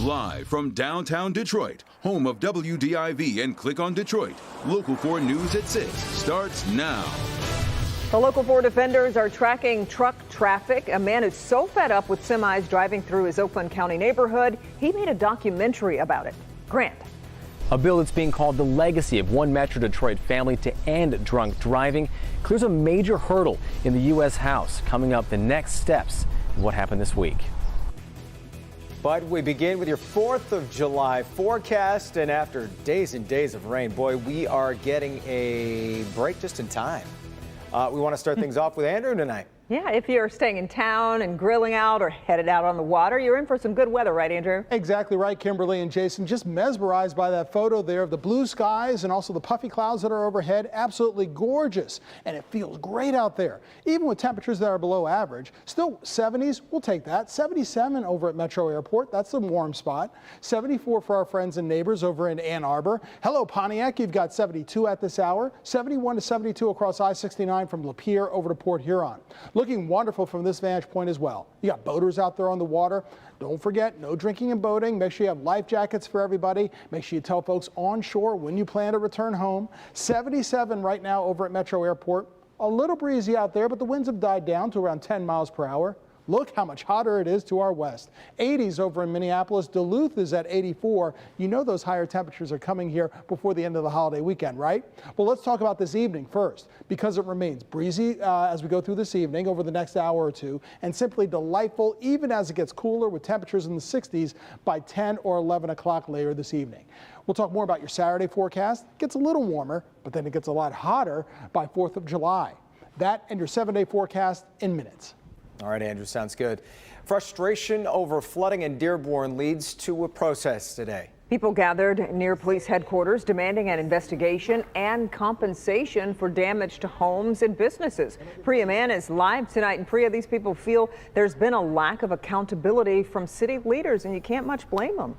Live from downtown Detroit, home of WDIV and Click on Detroit, Local 4 News at 6 starts now. The Local 4 defenders are tracking truck traffic. A man is so fed up with semis driving through his Oakland County neighborhood, he made a documentary about it. Grant. A bill that's being called the legacy of one Metro Detroit family to end drunk driving clears a major hurdle in the U.S. House. Coming up, the next steps of what happened this week. But we begin with your 4th of July forecast, and after days and days of rain, boy, we are getting a break just in time. We want to start things off with Andrew tonight. Yeah, if you're staying in town and grilling out or headed out on the water, you're in for some good weather, right, Andrew? Exactly right, Kimberly and Jason. Just mesmerized by that photo there of the blue skies and also the puffy clouds that are overhead. Absolutely gorgeous, and it feels great out there. Even with temperatures that are below average, still 70s, we'll take that. 77 over at Metro Airport, that's the warm spot. 74 for our friends and neighbors over in Ann Arbor. Hello, Pontiac, you've got 72 at this hour. 71 to 72 across I-69 from Lapeer over to Port Huron. Looking wonderful from this vantage point as well. You got boaters out there on the water. Don't forget, no drinking and boating. Make sure you have life jackets for everybody. Make sure you tell folks on shore when you plan to return home. 77 right now over at Metro Airport. A little breezy out there, but the winds have died down to around 10 miles per hour. Look how much hotter it is to our west. 80s over in Minneapolis. Duluth is at 84. You know those higher temperatures are coming here before the end of the holiday weekend, right? Well, let's talk about this evening first, because it remains breezy as we go through this evening over the next hour or two, and simply delightful even as it gets cooler with temperatures in the 60s by 10 or 11 o'clock later this evening. We'll talk more about your Saturday forecast. It gets a little warmer, but then it gets a lot hotter by 4th of July. That and your 7-day forecast in minutes. All right, Andrew, sounds good. Frustration over flooding in Dearborn leads to a protest today. People gathered near police headquarters demanding an investigation and compensation for damage to homes and businesses. Priya Mann is live tonight. And Priya, these people feel there's been a lack of accountability from city leaders, and you can't much blame them.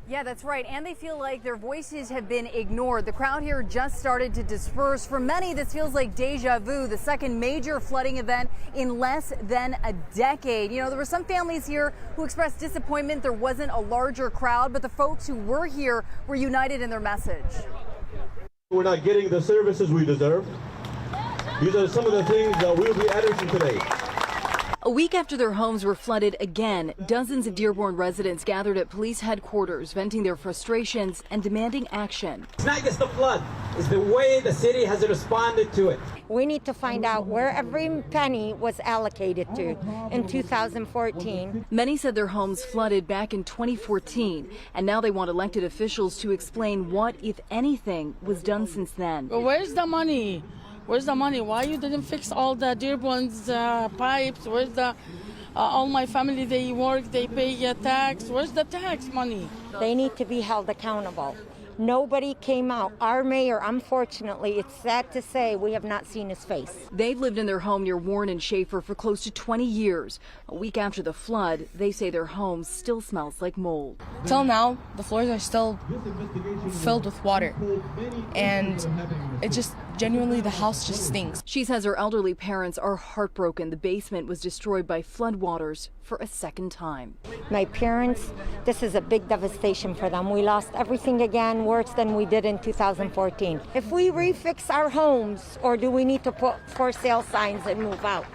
Yeah, that's right. And they feel like their voices have been ignored. The crowd here just started to disperse. For many, this feels like deja vu, the second major flooding event in less than a decade. You know, there were some families here who expressed disappointment there wasn't a larger crowd, but the folks who were here were united in their message. We're not getting the services we deserve. These are some of the things that we'll be addressing today. A week after their homes were flooded again, dozens of Dearborn residents gathered at police headquarters, venting their frustrations and demanding action. It's not just the flood, it's the way the city has responded to it. We need to find out where every penny was allocated to in 2014. Many said their homes flooded back in 2014, and now they want elected officials to explain what, if anything, was done since then. But where's the money? Where's the money? Why you didn't fix all the Dearborn's pipes? Where's the all my family, they work, they pay tax. Where's the tax money? They need to be held accountable. Nobody came out. Our mayor, unfortunately, it's sad to say, we have not seen his face. They've lived in their home near Warren and Schaefer for close to 20 years. A week after the flood, they say their home still smells like mold. Till now, the floors are still filled with water, and it just genuinely, the house just stinks. She says her elderly parents are heartbroken. The basement was destroyed by floodwaters for a second time. My parents, this is a big devastation for them. We lost everything again, worse than we did in 2014. If we refix our homes, or do we need to put for sale signs and move out?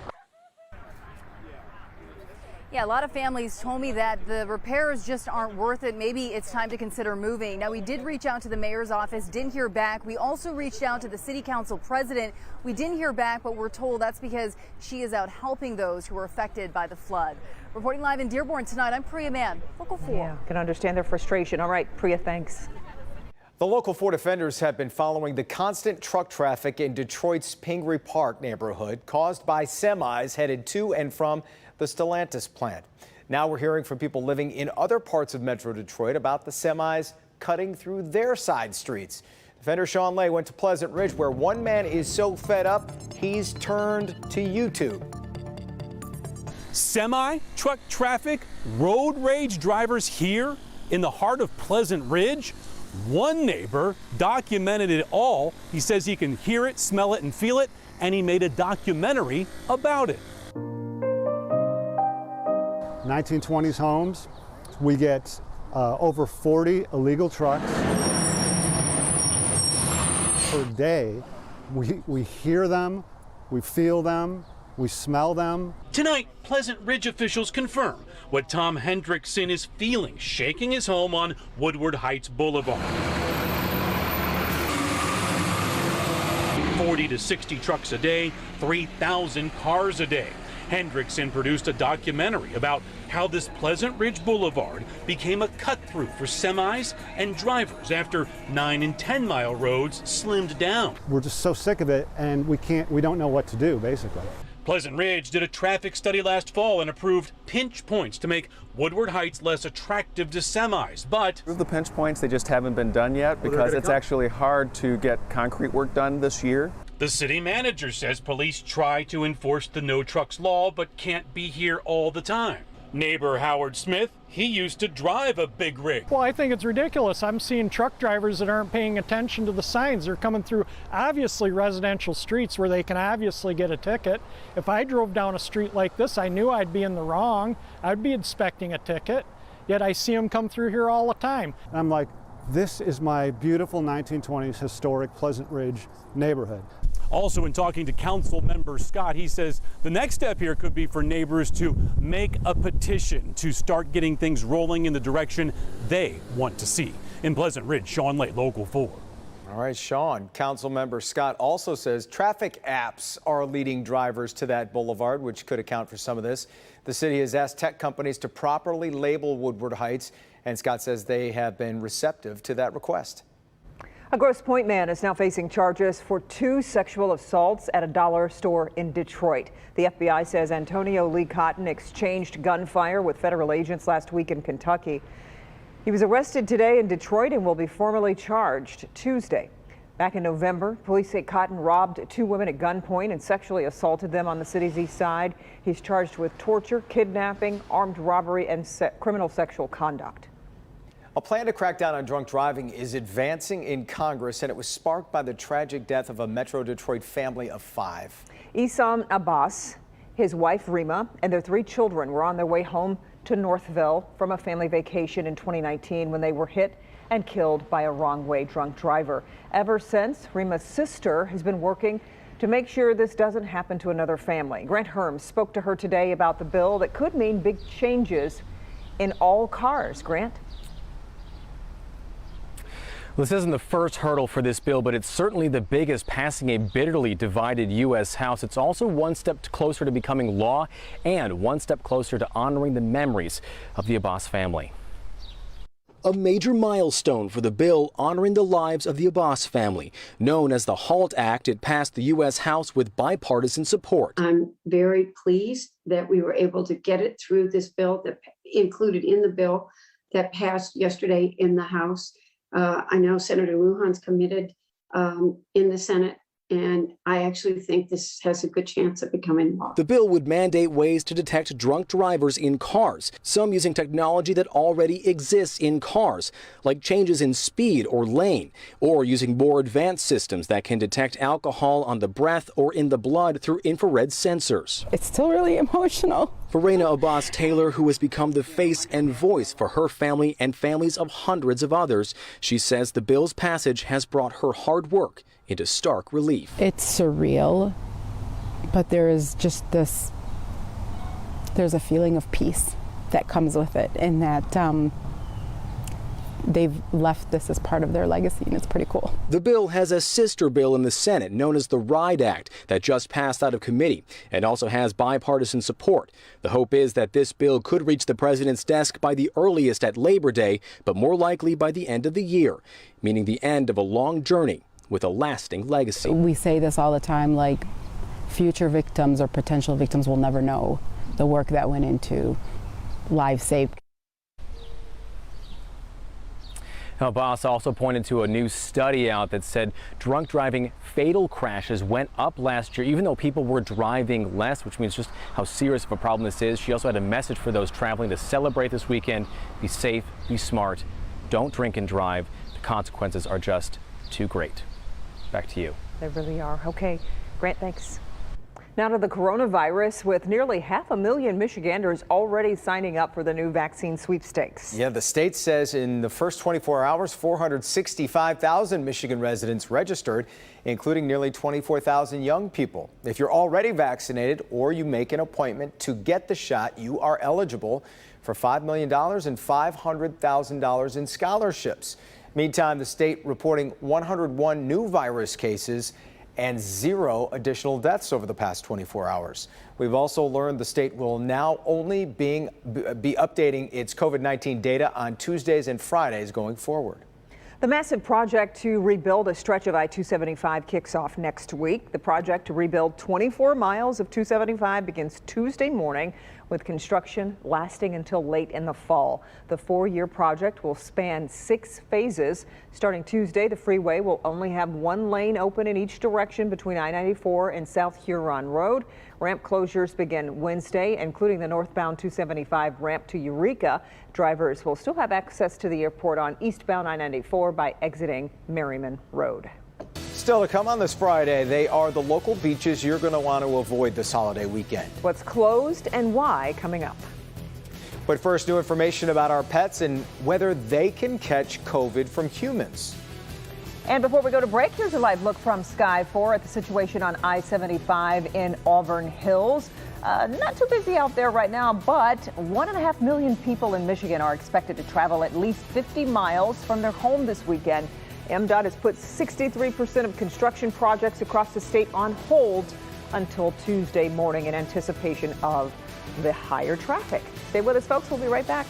Yeah, a lot of families told me that the repairs just aren't worth it. Maybe it's time to consider moving. Now, we did reach out to the mayor's office, didn't hear back. We also reached out to the city council president. We didn't hear back, but we're told that's because she is out helping those who were affected by the flood. Reporting live in Dearborn tonight, I'm Priya Mann, Local 4. Yeah, can understand their frustration. All right, Priya, thanks. The Local 4 defenders have been following the constant truck traffic in Detroit's Pingree Park neighborhood caused by semis headed to and from the Stellantis plant. Now we're hearing from people living in other parts of Metro Detroit about the semis cutting through their side streets. Defender Sean Lay went to Pleasant Ridge, where one man is so fed up he's turned to YouTube. Semi-truck traffic, road rage drivers here in the heart of Pleasant Ridge. One neighbor documented it all. He says he can hear it, smell it, and feel it, and he made a documentary about it. 1920s homes. We get over 40 illegal trucks per day. We hear them, we feel them, we smell them. Tonight, Pleasant Ridge officials confirm what Tom Hendrickson is feeling, shaking his home on Woodward Heights Boulevard. 40 to 60 trucks a day, 3,000 cars a day. Hendrickson produced a documentary about how this Pleasant Ridge Boulevard became a cut-through for semis and drivers after 9 and 10 mile roads slimmed down. We're just so sick of it, and we don't know what to do, basically. Pleasant Ridge did a traffic study last fall and approved pinch points to make Woodward Heights less attractive to semis, but the pinch points, they just haven't been done yet because it's actually hard to get concrete work done this year. The city manager says police try to enforce the no trucks law but can't be here all the time. Neighbor Howard Smith, he used to drive a big rig. Well, I think it's ridiculous. I'm seeing truck drivers that aren't paying attention to the signs. They're coming through obviously residential streets where they can obviously get a ticket. If I drove down a street like this, I knew I'd be in the wrong. I'd be expecting a ticket, yet I see them come through here all the time. I'm like, this is my beautiful 1920s historic Pleasant Ridge neighborhood. Also, in talking to Council Member Scott, he says the next step here could be for neighbors to make a petition to start getting things rolling in the direction they want to see. In Pleasant Ridge, Sean Lay, Local 4. All right, Sean. Council Member Scott also says traffic apps are leading drivers to that boulevard, which could account for some of this. The city has asked tech companies to properly label Woodward Heights, and Scott says they have been receptive to that request. A Grosse Pointe man is now facing charges for 2 sexual assaults at a dollar store in Detroit. The FBI says Antonio Lee Cotton exchanged gunfire with federal agents last week in Kentucky. He was arrested today in Detroit and will be formally charged Tuesday. Back in November, police say Cotton robbed 2 women at gunpoint and sexually assaulted them on the city's east side. He's charged with torture, kidnapping, armed robbery, and criminal sexual conduct. A plan to crack down on drunk driving is advancing in Congress, and it was sparked by the tragic death of a Metro Detroit family of 5. Issam Abbas, his wife Rima, and their 3 children were on their way home to Northville from a family vacation in 2019 when they were hit and killed by a wrong-way drunk driver. Ever since, Rima's sister has been working to make sure this doesn't happen to another family. Grant Herms spoke to her today about the bill that could mean big changes in all cars. Grant? This isn't the first hurdle for this bill, but it's certainly the biggest, passing a bitterly divided U.S. House. It's also one step closer to becoming law and one step closer to honoring the memories of the Abbas family. A major milestone for the bill honoring the lives of the Abbas family. Known as the HALT Act, it passed the U.S. House with bipartisan support. I'm very pleased that we were able to get it through this bill, that included in the bill that passed yesterday in the House. I know Senator Lujan's committed in the Senate, and I actually think this has a good chance of becoming law. The bill would mandate ways to detect drunk drivers in cars, some using technology that already exists in cars, like changes in speed or lane, or using more advanced systems that can detect alcohol on the breath or in the blood through infrared sensors. It's still really emotional. For Raina Abbas Taylor, who has become the face and voice for her family and families of hundreds of others, she says the bill's passage has brought her hard work into stark relief. It's surreal, but there is just this, there's a feeling of peace that comes with it, and that they've left this as part of their legacy, and it's pretty cool. The bill has a sister bill in the Senate known as the RIDE Act that just passed out of committee and also has bipartisan support. The hope is that this bill could reach the president's desk by the earliest at Labor Day, but more likely by the end of the year, meaning the end of a long journey with a lasting legacy. We say this all the time, like future victims or potential victims will never know the work that went into lives saved. Abbas also pointed to a new study out that said drunk driving fatal crashes went up last year, even though people were driving less, which means just how serious of a problem this is. She also had a message for those traveling to celebrate this weekend. Be safe, be smart, don't drink and drive. The consequences are just too great. Back to you. They really are. Okay, Grant, thanks. Now to the coronavirus, with nearly 500,000 Michiganders already signing up for the new vaccine sweepstakes. Yeah, the state says in the first 24 hours, 465,000 Michigan residents registered, including nearly 24,000 young people. If you're already vaccinated or you make an appointment to get the shot, you are eligible for $5 million and $500,000 in scholarships. Meantime, the state reporting 101 new virus cases and 0 additional deaths over the past 24 hours. We've also learned the state will now only be updating its COVID-19 data on Tuesdays and Fridays going forward. The massive project to rebuild a stretch of I-275 kicks off next week. The project to rebuild 24 miles of 275 begins Tuesday morning, with construction lasting until late in the fall. The 4-year project will span 6 phases. Starting Tuesday, the freeway will only have 1 lane open in each direction between I-94 and South Huron Road. Ramp closures begin Wednesday, including the northbound 275 ramp to Eureka. Drivers will still have access to the airport on eastbound I-94 by exiting Merriman Road. Still to come on this Friday, they are the local beaches you're going to want to avoid this holiday weekend. What's closed and why coming up. But first, new information about our pets and whether they can catch COVID from humans. And before we go to break, here's a live look from Sky 4 at the situation on I-75 in Auburn Hills. Not too busy out there right now, but 1.5 million people in Michigan are expected to travel at least 50 miles from their home this weekend. MDOT has put 63% of construction projects across the state on hold until Tuesday morning in anticipation of the higher traffic. Stay with us, folks. We'll be right back.